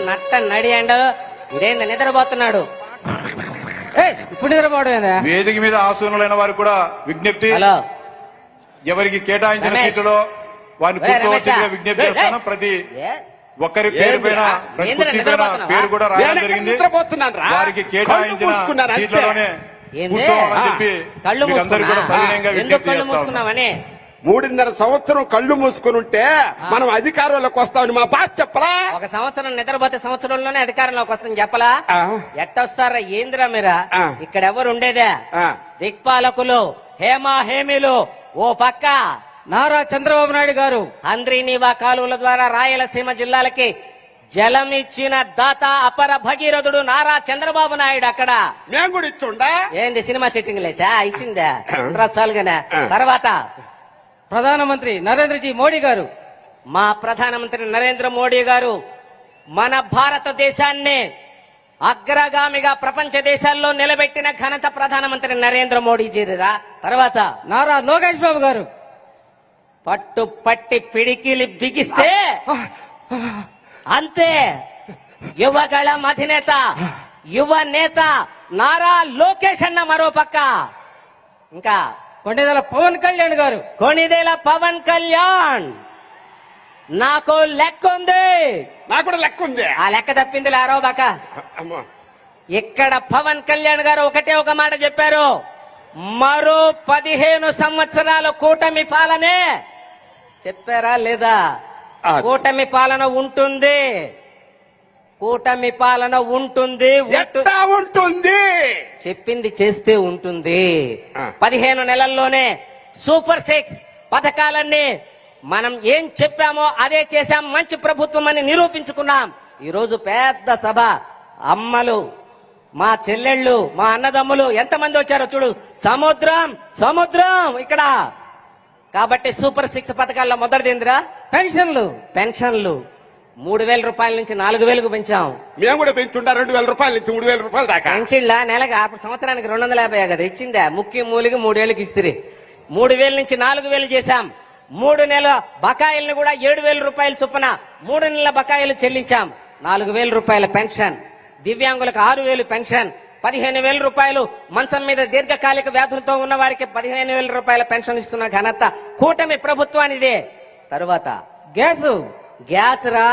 నట్ట నడియండు ఇదేంది నిద్రపోతున్నాడు. ఇప్పుడు నిద్రపోవడం వేదిక మీద ఆసీనులైన వారికి కూడా విజ్ఞప్తి, ఎవరికి కేటాయించిన సీటులో వారిని కూర్చోవలసిందిగా విజ్ఞప్తి చేస్తాను. ప్రతి ఒక్కరి పేరు పైన పేరు కూడా రాయడం జరిగింది. వారికి కేటాయించిన సీట్లలోనే కూర్చోవాలని చెప్పి అందరికీ కూడా సవినయంగా విజ్ఞప్తి చేస్తాను. 3.5 సంవత్సరం కళ్ళు మూసుకుని ఉంటే మనం అధికారంలోకి వస్తామని మా బాస్ చెప్పలా? ఒక సంవత్సరం నిద్రపోతే సంవత్సరంలోనే అధికారంలోకి వస్తామని చెప్పలా? ఎట్టొస్తారా ఏందిరా మీరా? ఇక్కడ ఎవరు ఉండేదే? దిక్పాలకులు హేమా హేమిలు ఓ పక్క నారా చంద్రబాబు నాయుడు గారు అంద్రీనీవా కాలువల ద్వారా రాయలసీమ జిల్లాలకి జలం ఇచ్చిన దాత అపర భగీరథుడు నారా చంద్రబాబు నాయుడు. అక్కడ మేము కూడా ఇచ్చుండా ఏంది సినిమా సెట్టింగ్ లేసా? ఇచ్చిందా రసాలుగానే. తర్వాత ప్రధానమంత్రి నరేంద్రజీ మోడీ గారు, మా ప్రధానమంత్రి నరేంద్ర మోడీ గారు మన భారతదేశాన్ని అగ్రగామిగా ప్రపంచ దేశాల్లో నిలబెట్టిన ఘనత ప్రధానమంత్రి నరేంద్ర మోడీజీరా. తర్వాత నారా లోకేష్ బాబు గారు పట్టు పట్టి పిడికిలి బిగిస్తే అంతే యువగళం అధినేత యువ నేత నారా లోకేష్ అన్న మరో పక్క. ఇంకా కొణిదెల పవన్ కళ్యాణ్ గారు, కొణిదెల పవన్ కళ్యాణ్ నాకు లెక్క ఉంది. నాకు కూడా లెక్క ఉంది. ఆ లెక్క తప్పింది లారో బాక. ఇక్కడ పవన్ కళ్యాణ్ గారు ఒకటే ఒక మాట చెప్పారు, మరో 15 సంవత్సరాల కూటమి పాలనే. చెప్పారా లేదా? కూటమి పాలన ఉంటుంది, కూటమి పాలన ఉంటుంది. ఉంటుంది చెప్పింది చేస్తే ఉంటుంది. 15 నెలల్లోనే సూపర్ 6 పథకాలన్నీ మనం ఏం చెప్పామో అదే చేశాం. మంచి ప్రభుత్వం అని నిరూపించుకున్నాం. ఈ రోజు పెద్ద సభ, అమ్మలు, మా చెల్లెళ్ళు, మా అన్నదమ్ములు ఎంతమంది వచ్చారో చూడు. సముద్రం సముద్రం ఇక్కడ. కాబట్టి సూపర్ 6 పథకాల్లో మొదటిదిందిరా పెన్షన్లు 3,000 రూపాయల నుంచి 4,000కు పెంచాం. మేము కూడా పెంచుంటా 2,000 రూపాయల నుంచి 3,000 రూపాయలు దాకా పెంచిళ్ళ నెలగా. అప్పుడు సంవత్సరానికి 250 కదా ఇచ్చిందా? ముక్కి మూలికి 3 ఏళ్ళకి ఇస్త్రీ. 3,000 నుంచి 4,000 చేశాం. 3 నెలల బకాయిల్ని కూడా 7,000 రూపాయలు చొప్పున 3 నెలల బకాయిలు చెల్లించాం. 4,000 రూపాయల పెన్షన్, దివ్యాంగులకు 6,000 పెన్షన్, 15,000 రూపాయలు మంచం మీద దీర్ఘకాలిక వ్యాధులతో ఉన్న వారికి 15,000 రూపాయల పెన్షన్ ఇస్తున్న ఘనత కూటమి ప్రభుత్వానిదే. తరువాత గ్యాస్ రా,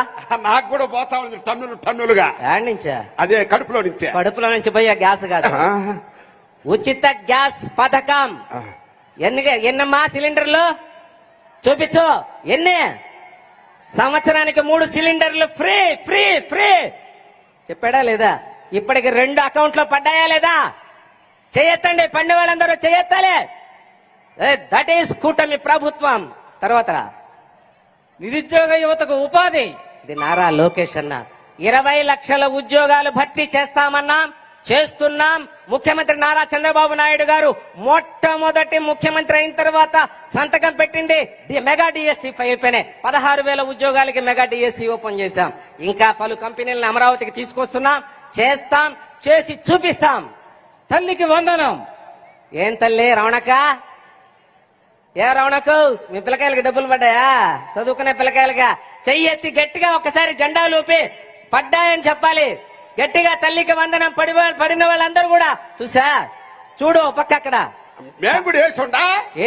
నాకు కూడా పోతా ఉంది టన్నులుగా. నుంచా? అదే కడుపులో నుంచి పోయా గ్యాస్ కాదు. ఉచిత గ్యాస్ పథకం. ఎన్నమ్మా సిలిండర్లు చూపించు? ఎన్ని? సంవత్సరానికి 3 సిలిండర్లు ఫ్రీ ఫ్రీ ఫ్రీ. చెప్పాడా లేదా? ఇప్పటికి 2 అకౌంట్లో పడ్డాయా లేదా? చేయొత్తండి, పండే వాళ్ళందరూ చేయొత్తాలే. దట్ ఈస్ కూటమి ప్రభుత్వం. తర్వాత నిరుద్యోగ యువతకు ఉపాధి. ఇది నారా లోకేష్ అన్న. 20 లక్షల ఉద్యోగాలు భర్తీ చేస్తామన్నాం, చేస్తున్నాం. ముఖ్యమంత్రి నారా చంద్రబాబు నాయుడు గారు మొట్టమొదటి ముఖ్యమంత్రి అయిన తర్వాత సంతకం పెట్టింది మెగా డిఎస్సి అయిపోయిన 16,000 ఉద్యోగాలకి మెగా డిఎస్సి ఓపెన్ చేశాం. ఇంకా పలు కంపెనీలను అమరావతికి తీసుకొస్తున్నాం, చేస్తాం, చేసి చూపిస్తాం. తల్లికి వందనం. ఏం తల్లి రవణక్క? ఏ రవణకు మీ పిల్లకాయలకి డబ్బులు పడ్డాయా? చదువుకునే పిల్లకాయలుగా చెయ్యెత్తి గట్టిగా ఒక్కసారి జెండా లూపి పడ్డాయని చెప్పాలి. గట్టిగా తల్లికి వందనం. పడిన వాళ్ళందరూ కూడా చూసా చూడు పక్క అక్కడ.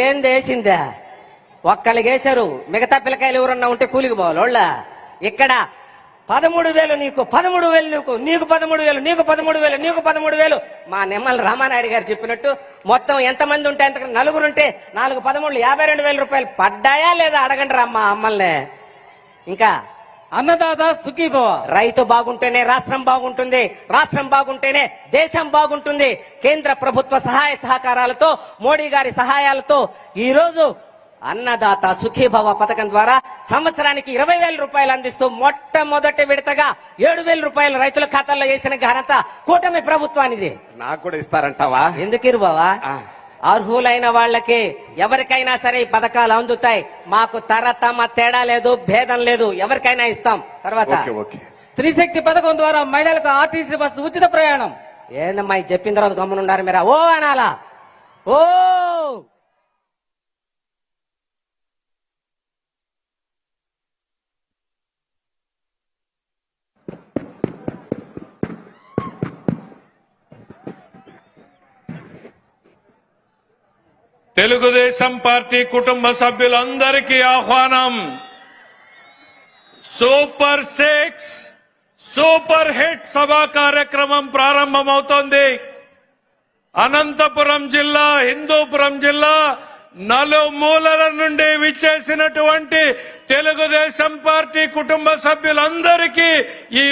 ఏంది వేసిందా? ఒక్కళ్ళకి వేశారు. మిగతా పిల్లకాయలు ఎవరన్నా ఉంటే కూలికి పోవాలి వాళ్ళ. ఇక్కడ 13,000 నీకు, 13,000 నీకు, నీకు 13,000, నీకు 13,000, నీకు 13,000. మా నిమ్మల రామానాయుడు గారు చెప్పినట్టు మొత్తం ఎంతమంది ఉంటే అంత, 4 ఉంటే 4 13 52,000 రూపాయలు పడ్డాయా లేదా అడగండి రా మా అమ్మల్ని. ఇంకా అన్నదాత సుఖీభవ. రైతు బాగుంటేనే రాష్ట్రం బాగుంటుంది, రాష్ట్రం బాగుంటేనే దేశం బాగుంటుంది. కేంద్ర ప్రభుత్వ సహాయ సహకారాలతో, మోడీ గారి సహాయాలతో ఈ రోజు అన్నదాత సుఖీభవ పథకం ద్వారా సంవత్సరానికి 20,000 రూపాయలు అందిస్తూ మొట్టమొదటి విడతగా 7,000 రూపాయలు రైతుల ఖాతాల్లో వేసిన ఘనత కూటమి ప్రభుత్వానిది. నాకు కూడా ఇస్తారంటావా? ఎందుకు ఇరుబావా? అర్హులైన వాళ్ళకి ఎవరికైనా సరే ఈ పథకాలు అందుతాయి. మాకు తరతమ తేడా లేదు, భేదం లేదు, ఎవరికైనా ఇస్తాం. తర్వాత త్రిశక్తి పథకం ద్వారా మహిళలకు ఆర్టీసీ బస్సు ఉచిత ప్రయాణం. ఏందమ్మా చెప్పిన తర్వాత గమ్మునున్నారు మీరా? ఓ అనాలా? ఓ తెలుగుదేశం పార్టీ కుటుంబ సభ్యులందరికీ ఆహ్వానం. సూపర్ 6 సూపర్ హిట్ సభా కార్యక్రమం ప్రారంభమవుతోంది. అనంతపురం జిల్లా, హిందూపురం జిల్లా నలుమూలల నుండి విచ్చేసినటువంటి తెలుగుదేశం పార్టీ కుటుంబ సభ్యులందరికీ ఈ